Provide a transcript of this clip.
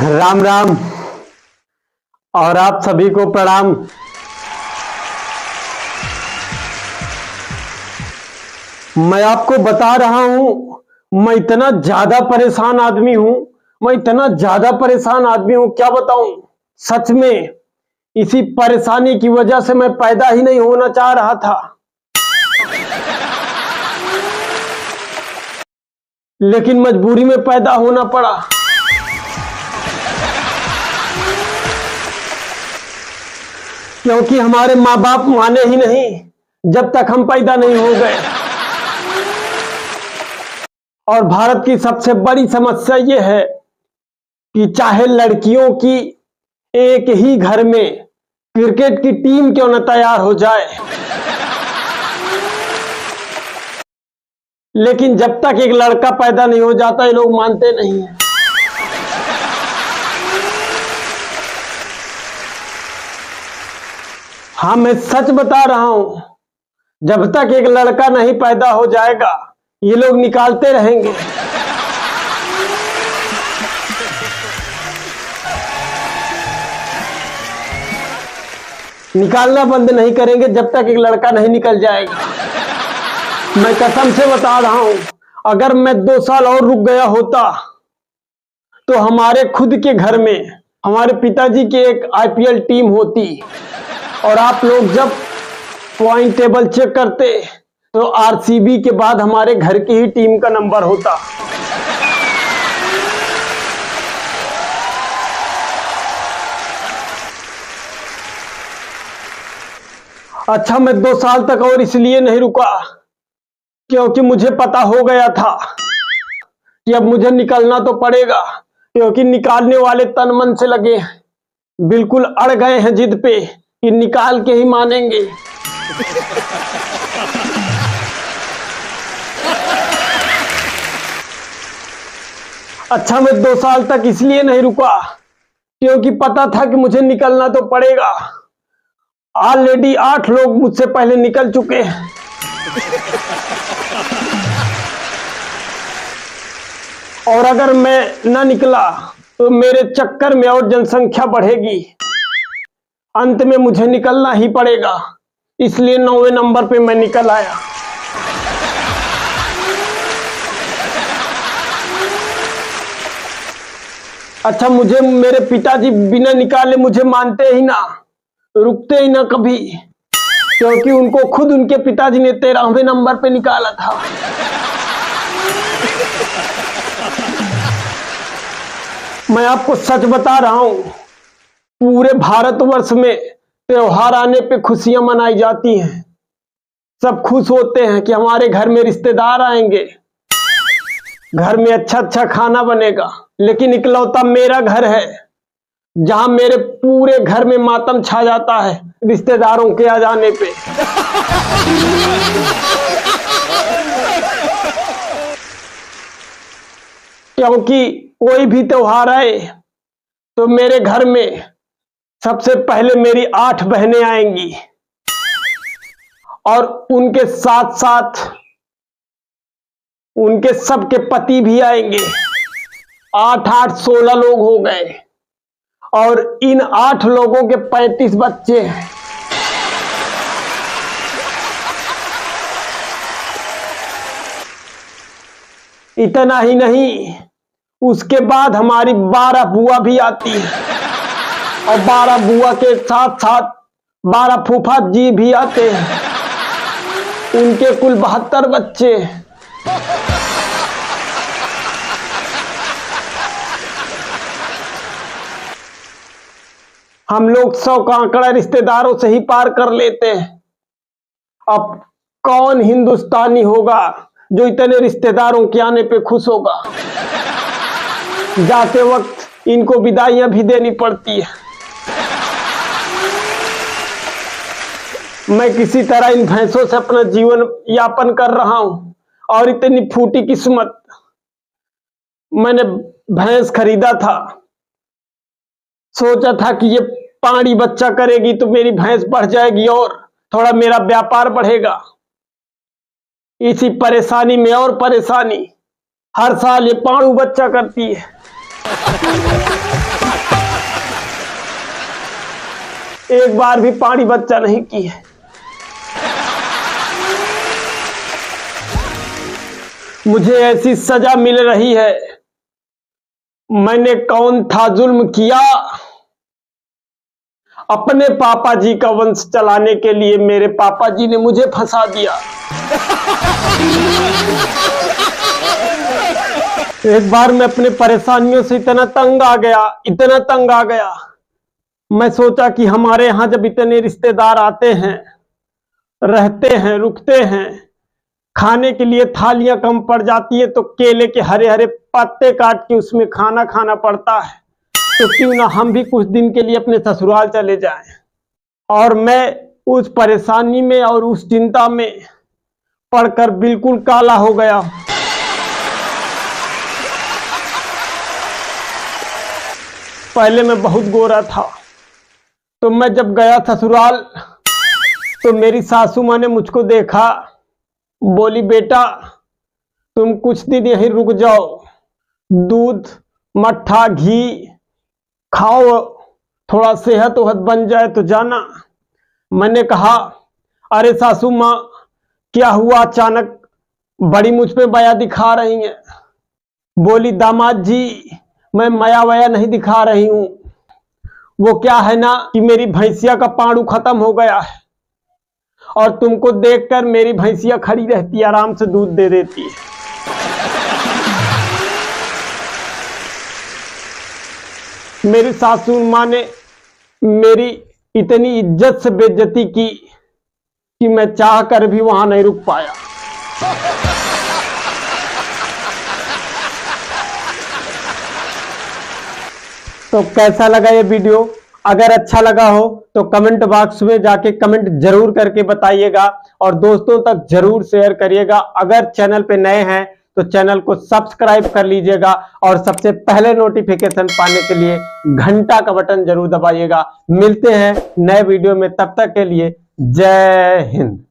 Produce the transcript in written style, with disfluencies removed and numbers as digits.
राम राम और आप सभी को प्रणाम। मैं आपको बता रहा हूं, मैं इतना ज्यादा परेशान आदमी हूं, क्या बताऊं। सच में इसी परेशानी की वजह से मैं पैदा ही नहीं होना चाह रहा था, लेकिन मजबूरी में पैदा होना पड़ा। क्योंकि हमारे माँ बाप माने ही नहीं जब तक हम पैदा नहीं हो गए। और भारत की सबसे बड़ी समस्या यह है कि चाहे लड़कियों की एक ही घर में क्रिकेट की टीम क्यों न तैयार हो जाए, लेकिन जब तक एक लड़का पैदा नहीं हो जाता ये लोग मानते नहीं हैं। हाँ, मैं सच बता रहा हूं, जब तक एक लड़का नहीं पैदा हो जाएगा ये लोग निकालते रहेंगे। निकालना बंद नहीं करेंगे जब तक एक लड़का नहीं निकल जाएगा। मैं कसम से बता रहा हूं, अगर मैं 2 साल और रुक गया होता तो हमारे खुद के घर में हमारे पिताजी की एक आईपीएल टीम होती, और आप लोग जब पॉइंट टेबल चेक करते तो आरसीबी के बाद हमारे घर की ही टीम का नंबर होता। अच्छा, मैं 2 साल तक और इसलिए नहीं रुका क्योंकि मुझे पता हो गया था कि अब मुझे निकलना तो पड़ेगा, क्योंकि निकालने वाले तन मन से लगे हैं, बिल्कुल अड़ गए हैं जिद पे कि निकाल के ही मानेंगे। अच्छा, मैं 2 साल तक इसलिए नहीं रुका क्योंकि पता था कि मुझे निकलना तो पड़ेगा। ऑलरेडी 8 लोग मुझसे पहले निकल चुके हैं। और अगर मैं ना निकला तो मेरे चक्कर में और जनसंख्या बढ़ेगी। अंत में मुझे निकलना ही पड़ेगा, इसलिए 9वें नंबर पे मैं निकल आया। अच्छा, मुझे मेरे पिताजी बिना निकाले मुझे मानते ही ना, रुकते ही ना कभी, क्योंकि उनको खुद उनके पिताजी ने 13वें नंबर पे निकाला था। मैं आपको सच बता रहा हूं, पूरे भारतवर्ष में त्योहार आने पे खुशियां मनाई जाती हैं। सब खुश होते हैं कि हमारे घर में रिश्तेदार आएंगे, घर में अच्छा अच्छा खाना बनेगा, लेकिन इकलौता मेरा घर है जहां मेरे पूरे घर में मातम छा जाता है रिश्तेदारों के आ जाने पे। क्योंकि कोई भी त्योहार आए तो मेरे घर में सबसे पहले मेरी 8 बहनें आएंगी, और उनके साथ साथ उनके सबके पति भी आएंगे। 8 16 लोग हो गए, और इन 8 लोगों के 35 बच्चे हैं। इतना ही नहीं, उसके बाद हमारी 12 बुआ भी आती है, और 12 बुआ के साथ साथ 12 फूफा जी भी आते हैं। उनके कुल 72 बच्चे। हम लोग 100 का आंकड़ा रिश्तेदारों से ही पार कर लेते हैं। अब कौन हिंदुस्तानी होगा जो इतने रिश्तेदारों के आने पे खुश होगा। जाते वक्त इनको विदाइयां भी देनी पड़ती है। मैं किसी तरह इन भैंसों से अपना जीवन यापन कर रहा हूं, और इतनी फूटी किस्मत। मैंने भैंस खरीदा था, सोचा था कि ये पानी बच्चा करेगी तो मेरी भैंस बढ़ जाएगी और थोड़ा मेरा व्यापार बढ़ेगा। इसी परेशानी में और परेशानी, हर साल ये पांडू बच्चा करती है। एक बार भी पानी बच्चा नहीं की है। मुझे ऐसी सजा मिल रही है। मैंने कौन था जुल्म किया? अपने पापा जी का वंश चलाने के लिए मेरे पापा जी ने मुझे फंसा दिया। एक बार मैं अपने परेशानियों से इतना तंग आ गया, मैं सोचा कि हमारे यहाँ जब इतने रिश्तेदार आते हैं, रहते हैं, रुकते हैं, खाने के लिए थालियां कम पड़ जाती है तो केले के हरे हरे पत्ते काट के उसमें खाना खाना पड़ता है। तो क्यों ना हम भी कुछ दिन के लिए अपने ससुराल चले जाएं। और मैं उस परेशानी में और उस चिंता में पड़कर बिल्कुल काला हो गया। पहले मैं बहुत गोरा था, तो मैं जब गया ससुराल तो मेरी सासू माँ ने मुझको देखा, बोली बेटा तुम कुछ दिन यहीं रुक जाओ, दूध मट्ठा घी खाओ, थोड़ा सेहत वहत बन जाए तो जाना। मैंने कहा अरे सासू माँ क्या हुआ, अचानक बड़ी मुझ पे माया दिखा रही हैं। बोली दामाद जी मैं माया वया नहीं दिखा रही हूं, वो क्या है ना कि मेरी भैंसिया का पाड़ू खत्म हो गया है और तुमको देखकर मेरी भैंसिया खड़ी रहती है, आराम से दूध दे देती है। मेरी सासू माँ ने मेरी इतनी इज्जत से बेइज्जती की कि मैं चाह कर भी वहां नहीं रुक पाया। तो कैसा लगा ये वीडियो? अगर अच्छा लगा हो तो कमेंट बॉक्स में जाके कमेंट जरूर करके बताइएगा और दोस्तों तक जरूर शेयर करिएगा। अगर चैनल पे नए हैं तो चैनल को सब्सक्राइब कर लीजिएगा और सबसे पहले नोटिफिकेशन पाने के लिए घंटा का बटन जरूर दबाइएगा। मिलते हैं नए वीडियो में, तब तक के लिए जय हिंद।